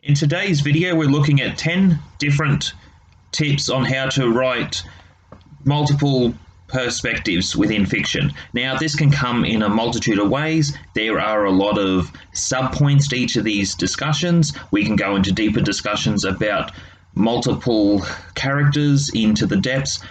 In today's video, we're looking at 10 different tips on how to write multiple perspectives within fiction. Now, this can come in a multitude of ways. There are a lot of sub-points to each of these discussions. We can go into deeper discussions about multiple characters into the depths,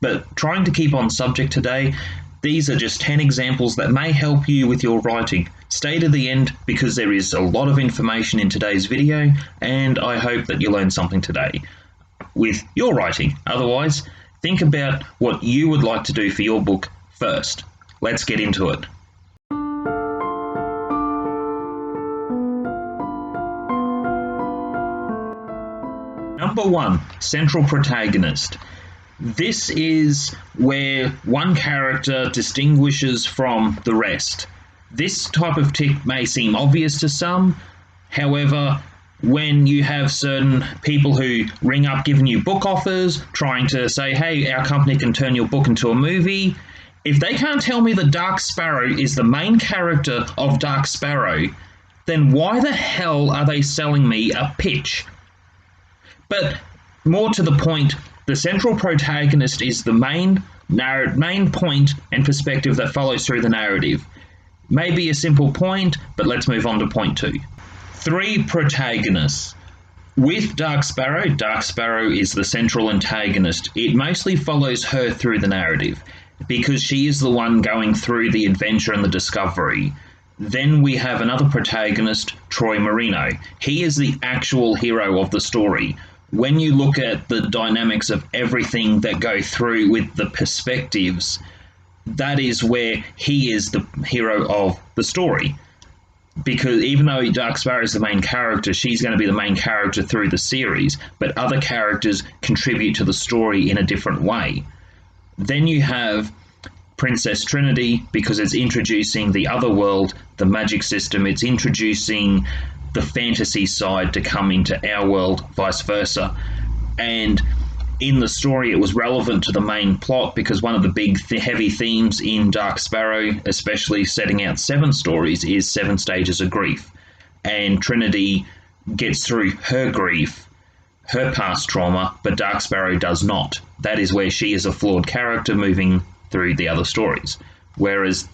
but trying to keep on subject today, these are just 10 examples that may help you with your writing. Stay to the end because there is a lot of information in today's video, and I hope that you learn something today with your writing. Otherwise, think about what you would like to do for your book first. Let's get into it. Number 1, central protagonist. This is where one character distinguishes from the rest. This type of tip may seem obvious to some. However, when you have certain people who ring up giving you book offers, trying to say, hey, our company can turn your book into a movie, if they can't tell me that Dark Sparrow is the main character of Dark Sparrow, then why the hell are they selling me a pitch? But more to the point, the central protagonist is the main point and perspective that follows through the narrative. Maybe a simple point, but let's move on to point 2. 3 protagonists. With Dark Sparrow is the central antagonist. It mostly follows her through the narrative because she is the one going through the adventure and the discovery. Then we have another protagonist, Troy Marino. He is the actual hero of the story. When you look at the dynamics of everything that go through with the perspectives, that is where he is the hero of the story. Because even though Dark Sparrow is the main character, she's going to be the main character through the series, but other characters contribute to the story in a different way. Then you have Princess Trinity, because it's introducing the other world, the magic system, it's introducing the fantasy side to come into our world, vice versa. And in the story, it was relevant to the main plot because one of the big heavy themes in Dark Sparrow, especially setting out 7 stories, is 7 stages of grief. And Trinity gets through her grief, her past trauma, but Dark Sparrow does not. That is where she is a flawed character moving through the other stories. Whereas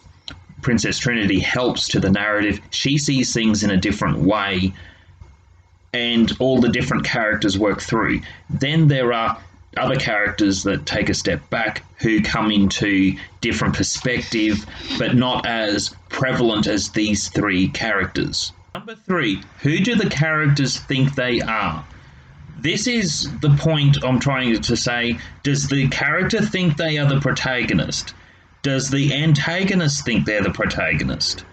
Princess Trinity helps to the narrative. She sees things in a different way, and all the different characters work through. Then there are other characters that take a step back who come into different perspective, but not as prevalent as these 3 characters. Number 3, who do the characters think they are? This is the point I'm trying to say. Does the character think they are the protagonist? Does the antagonist think they're the protagonist?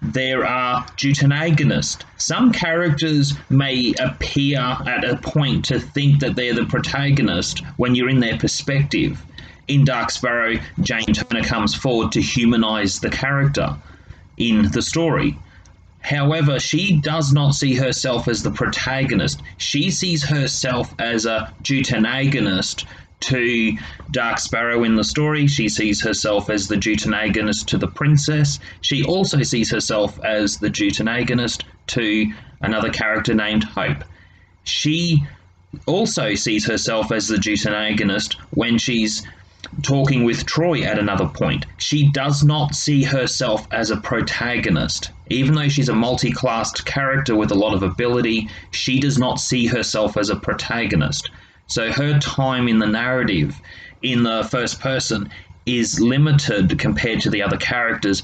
There are deuteragonists. Some characters may appear at a point to think that they're the protagonist when you're in their perspective. In Dark Sparrow, Jane Turner comes forward to humanize the character in the story. However, she does not see herself as the protagonist. She sees herself as a deuteragonist to Dark Sparrow in the story. She sees herself as the deuteragonist to the princess. She also sees herself as the deuteragonist to another character named Hope. She also sees herself as the deuteragonist when she's talking with Troy at another point. She does not see herself as a protagonist. Even though she's a multi-classed character with a lot of ability, she does not see herself as a protagonist. So her time in the narrative in the first person is limited compared to the other characters.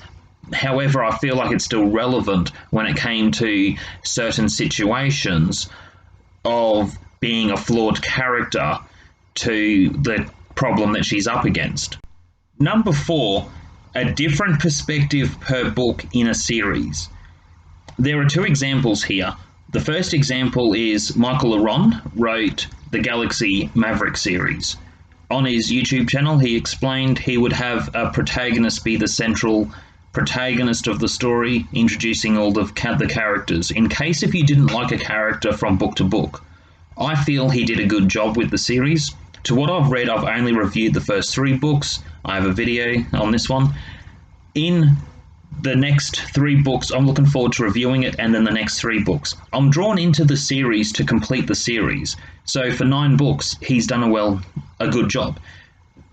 However, I feel like it's still relevant when it came to certain situations of being a flawed character to the problem that she's up against. Number 4, a different perspective per book in a series. There are 2 examples here. The first example is Michael Aron wrote the Galaxy Maverick series. On his YouTube channel, he explained he would have a protagonist be the central protagonist of the story, introducing all the characters. In case if you didn't like a character from book to book, I feel he did a good job with the series. To what I've read, I've only reviewed the first 3 books. I have a video on this one. In the next 3 books, I'm looking forward to reviewing it, and then the next 3 books. I'm drawn into the series to complete the series. So for 9 books, he's done a good job.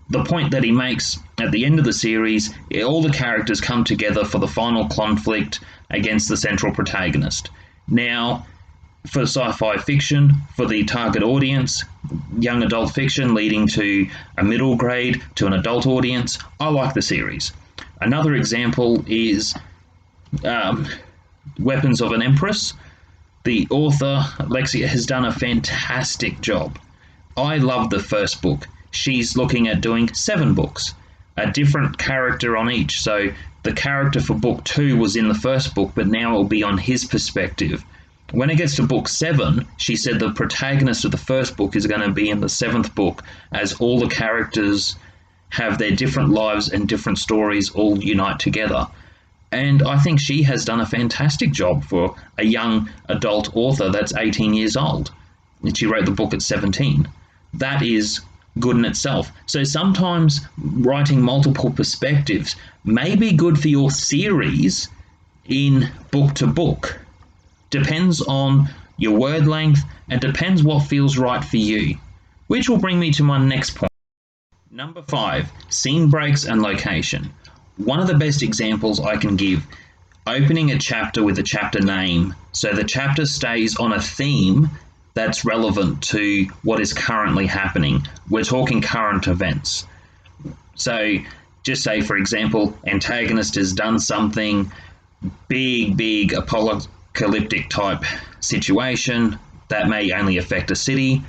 The point that he makes at the end of the series, all the characters come together for the final conflict against the central protagonist. Now, for sci-fi fiction, for the target audience, young adult fiction leading to a middle grade to an adult audience, I like the series. Another example is Weapons of an Empress. The author, Alexia, has done a fantastic job. I love the first book. She's looking at doing 7 books, a different character on each. So the character for book 2 was in the first book, but now it will be on his perspective. When it gets to book 7, she said the protagonist of the first book is going to be in the 7th book, as all the characters have their different lives and different stories all unite together. And I think she has done a fantastic job for a young adult author that's 18 years old. She wrote the book at 17. That is good in itself. So sometimes writing multiple perspectives may be good for your series in book to book. Depends on your word length and depends what feels right for you. Which will bring me to my next point. Number 5, scene breaks and location. One of the best examples I can give, opening a chapter with a chapter name, so the chapter stays on a theme that's relevant to what is currently happening. We're talking current events. So just say, for example, antagonist has done something, big apocalyptic type situation that may only affect a city.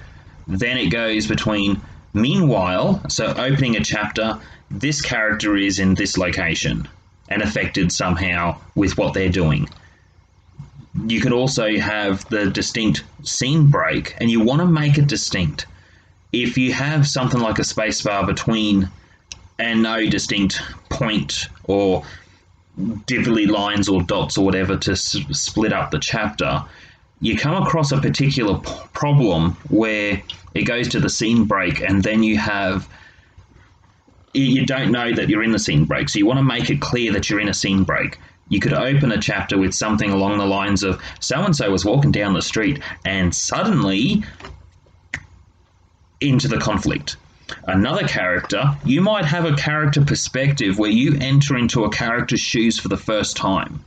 Then it goes between meanwhile, so opening a chapter, this character is in this location and affected somehow with what they're doing. You could also have the distinct scene break, and you want to make it distinct. If you have something like a spacebar between and no distinct point or divilly lines or dots or whatever to split up the chapter, you come across a particular problem where it goes to the scene break and then you don't know that you're in the scene break. So you want to make it clear that you're in a scene break. You could open a chapter with something along the lines of so-and-so was walking down the street and suddenly into the conflict. Another character, you might have a character perspective where you enter into a character's shoes for the first time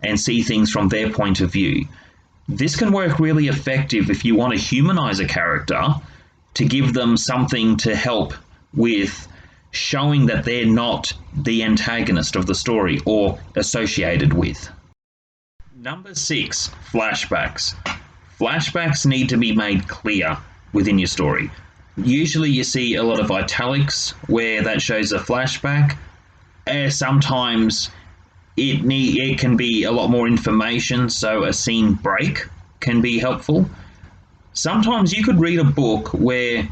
and see things from their point of view. This can work really effective if you want to humanize a character, to give them something to help with showing that they're not the antagonist of the story or associated with. Number 6, flashbacks. Flashbacks need to be made clear within your story. Usually you see a lot of italics where that shows a flashback. Sometimes it can be a lot more information, so a scene break can be helpful. Sometimes you could read a book where,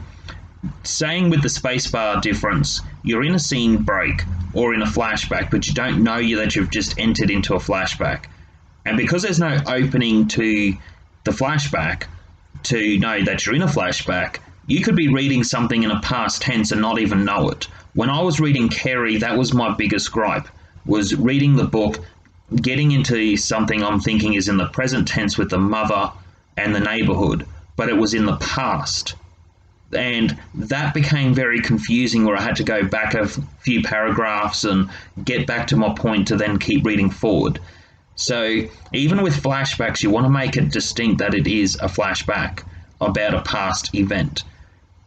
saying with the spacebar difference, you're in a scene break or in a flashback, but you don't know that you've just entered into a flashback. And because there's no opening to the flashback to know that you're in a flashback, you could be reading something in a past tense and not even know it. When I was reading Carrie, that was my biggest gripe, was reading the book, getting into something I'm thinking is in the present tense with the mother and the neighborhood, but it was in the past. And that became very confusing, where I had to go back a few paragraphs and get back to my point to then keep reading forward. So even with flashbacks, you want to make it distinct that it is a flashback about a past event.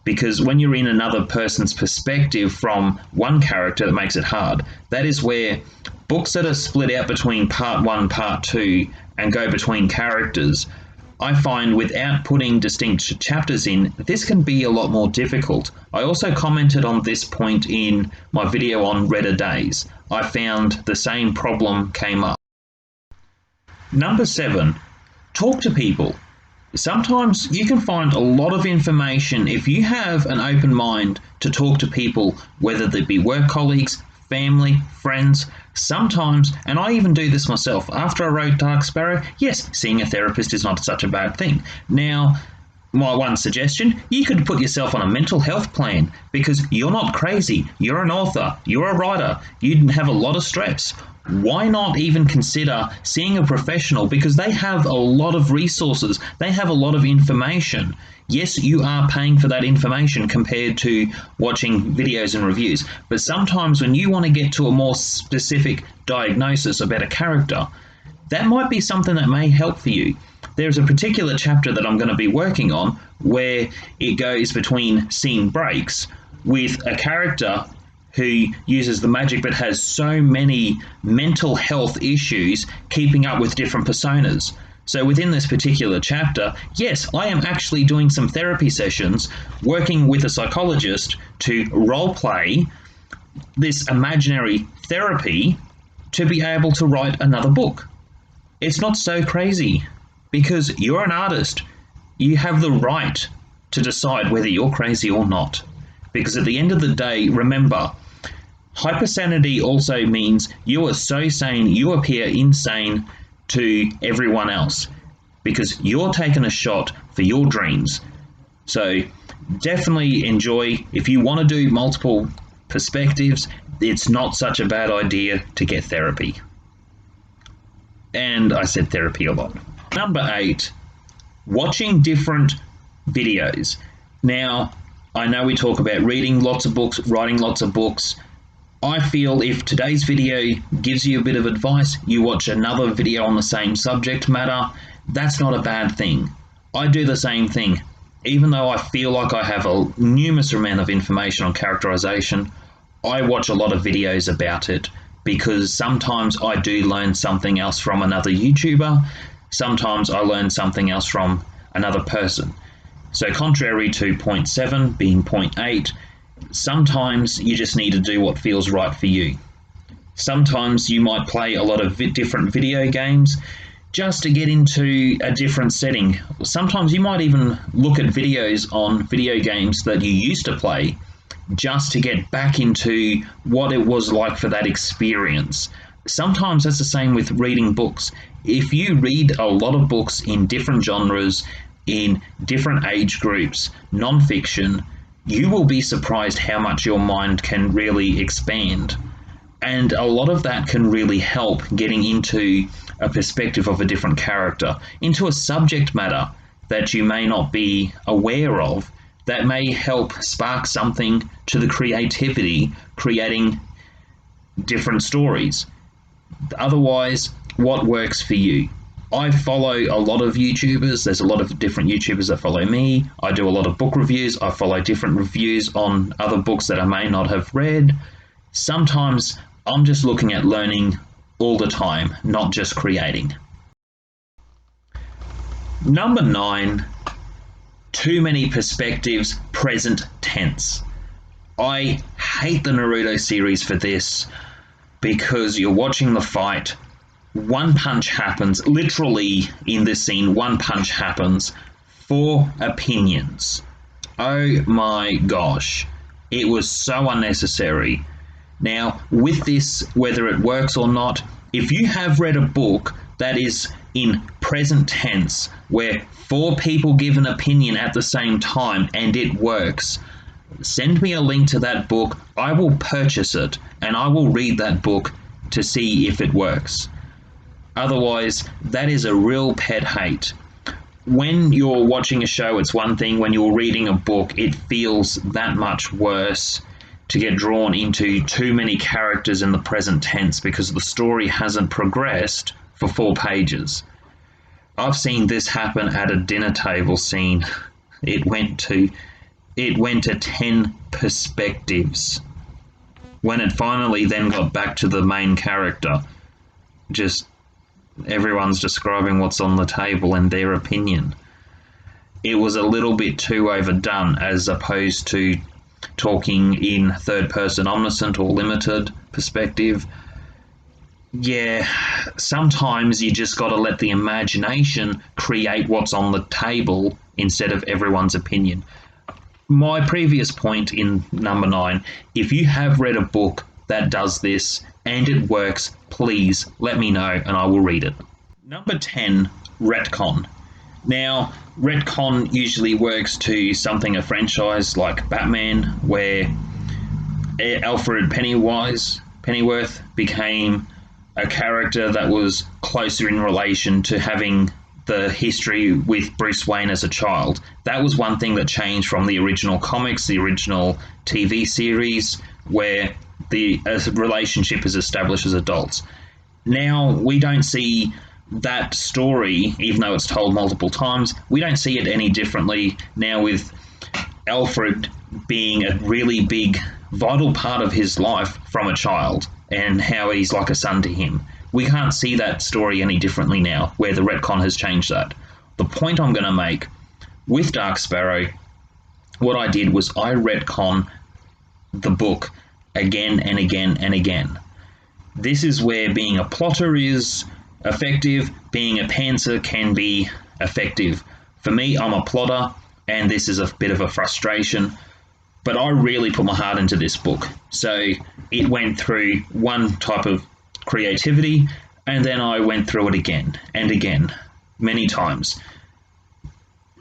Because when you're in another person's perspective from one character, that makes it hard. That is where books that are split out between part 1, part 2, and go between characters, I find without putting distinct chapters in, this can be a lot more difficult. I also commented on this point in my video on Redder Days. I found the same problem came up. Number 7, talk to people. Sometimes you can find a lot of information if you have an open mind to talk to people, whether they be work colleagues, family, friends. Sometimes, and I even do this myself, after I wrote Dark Sparrow, yes, seeing a therapist is not such a bad thing. Now, my one suggestion, you could put yourself on a mental health plan, because you're not crazy, you're an author, you're a writer, you have a lot of stress. why not even consider seeing a professional, because they have a lot of resources, they have a lot of information. Yes, you are paying for that information compared to watching videos and reviews, but sometimes when you want to get to a more specific diagnosis about a character, that might be something that may help for you. There's a particular chapter that I'm going to be working on where it goes between scene breaks with a character who uses the magic but has so many mental health issues keeping up with different personas. So within this particular chapter, yes, I am actually doing some therapy sessions, working with a psychologist to role-play this imaginary therapy to be able to write another book. It's not so crazy, because you're an artist. You have the right to decide whether you're crazy or not. Because at the end of the day, remember, hypersanity also means you are so sane you appear insane to everyone else, because you're taking a shot for your dreams. So definitely enjoy. If you want to do multiple perspectives, it's not such a bad idea to get therapy. And I said therapy a lot. Number 8, watching different videos. Now, I know we talk about reading lots of books, writing lots of books. I feel if today's video gives you a bit of advice, you watch another video on the same subject matter, that's not a bad thing. I do the same thing. Even though I feel like I have a numerous amount of information on characterization, I watch a lot of videos about it, because sometimes I do learn something else from another YouTuber, sometimes I learn something else from another person. So contrary to point 7 being point 8, sometimes you just need to do what feels right for you. Sometimes you might play a lot of different video games just to get into a different setting. Sometimes you might even look at videos on video games that you used to play just to get back into what it was like for that experience. Sometimes that's the same with reading books. If you read a lot of books in different genres, in different age groups, non-fiction, you will be surprised how much your mind can really expand. And a lot of that can really help getting into a perspective of a different character, into a subject matter that you may not be aware of, that may help spark something to the creativity, creating different stories. Otherwise, what works for you? I follow a lot of YouTubers. There's a lot of different YouTubers that follow me. I do a lot of book reviews. I follow different reviews on other books that I may not have read. Sometimes I'm just looking at learning all the time, not just creating. Number 9, too many perspectives, present tense. I hate the Naruto series for this, because you're watching the fight, one punch happens, literally in this scene, one punch happens, 4 opinions. Oh my gosh, it was so unnecessary. Now, with this, whether it works or not, if you have read a book that is in present tense, where 4 people give an opinion at the same time and it works, send me a link to that book. I will purchase it and I will read that book to see if it works. Otherwise, that is a real pet hate. When you're watching a show, it's one thing. When you're reading a book, it feels that much worse to get drawn into too many characters in the present tense because the story hasn't progressed for 4 pages. I've seen this happen at a dinner table scene. It went to 10 perspectives. When it finally then got back to the main character, just everyone's describing what's on the table and their opinion. It was a little bit too overdone, as opposed to talking in third person omniscient or limited perspective. Yeah, sometimes you just got to let the imagination create what's on the table instead of everyone's opinion. My previous point in number 9, if you have read a book that does this and it works, please let me know and I will read it. Number 10, retcon. Now, retcon usually works to something, a franchise like Batman, where Alfred Pennyworth became a character that was closer in relation to having the history with Bruce Wayne as a child. That was one thing that changed from the original comics, the original TV series, where the relationship is established as adults. Now we don't see that story, even though it's told multiple times, we don't see it any differently now with Alfred being a really big, vital part of his life from a child and how he's like a son to him. We can't see that story any differently now, where the retcon has changed that. The point I'm going to make with Dark Sparrow, what I did was I retcon the book again and again and again. This is where being a plotter is effective, being a pantser can be effective. For me, I'm a plotter, and this is a bit of a frustration, but I really put my heart into this book. So it went through one type of creativity, and then I went through it again and again, many times.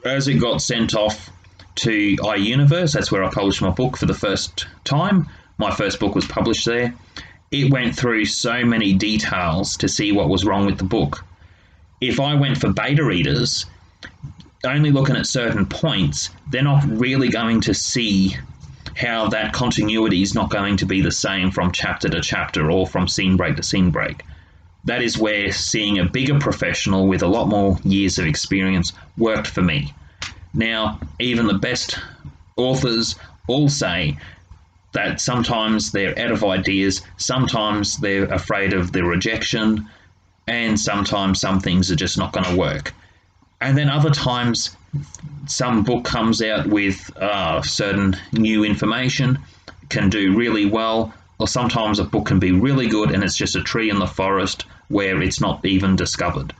As it got sent off to iUniverse, that's where I published my book for the first time. My first book was published there. It went through so many details to see what was wrong with the book. If I went for beta readers, only looking at certain points, they're not really going to see how that continuity is not going to be the same from chapter to chapter or from scene break to scene break. That is where seeing a bigger professional with a lot more years of experience worked for me. Now, even the best authors all say that sometimes they're out of ideas, sometimes they're afraid of the rejection, and sometimes some things are just not going to work. And then other times, some book comes out with certain new information, can do really well, or sometimes a book can be really good and it's just a tree in the forest where it's not even discovered.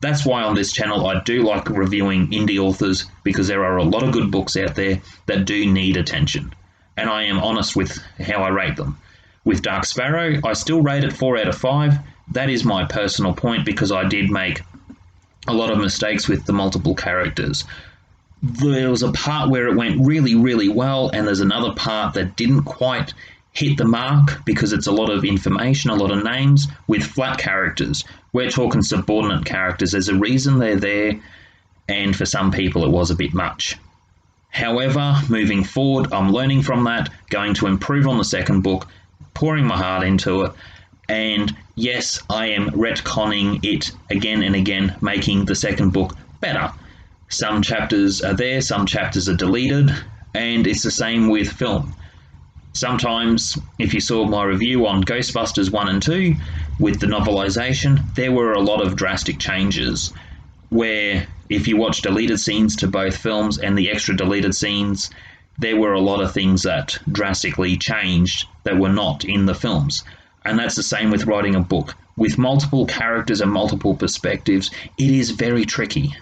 That's why on this channel I do like reviewing indie authors, because there are a lot of good books out there that do need attention. And I am honest with how I rate them. With Dark Sparrow, I still rate it 4 out of 5. That is my personal point, because I did make a lot of mistakes with the multiple characters. There was a part where it went really, really well, and there's another part that didn't quite hit the mark because it's a lot of information, a lot of names with flat characters. We're talking subordinate characters. There's a reason they're there, and for some people it was a bit much. However, moving forward, I'm learning from that, going to improve on the second book, pouring my heart into it, and yes, I am retconning it again and again, making the second book better. Some chapters are there, some chapters are deleted, and it's the same with film. Sometimes, if you saw my review on Ghostbusters 1 and 2, with the novelization, there were a lot of drastic changes, where if you watch deleted scenes to both films and the extra deleted scenes, there were a lot of things that drastically changed that were not in the films. And that's the same with writing a book. With multiple characters and multiple perspectives, it is very tricky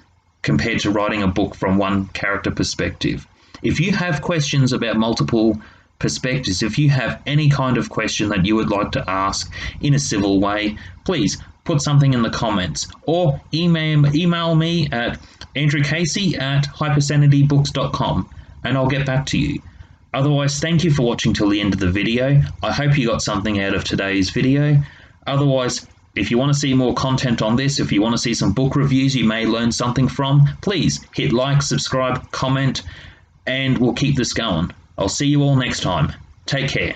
compared to writing a book from one character perspective. If you have questions about multiple perspectives, if you have any kind of question that you would like to ask in a civil way, please put something in the comments, or email me at andrewcasey@hypersanitybooks.com, and I'll get back to you. Otherwise, thank you for watching till the end of the video. I hope you got something out of today's video. Otherwise, if you want to see more content on this, if you want to see some book reviews you may learn something from, please hit like, subscribe, comment, and we'll keep this going. I'll see you all next time. Take care.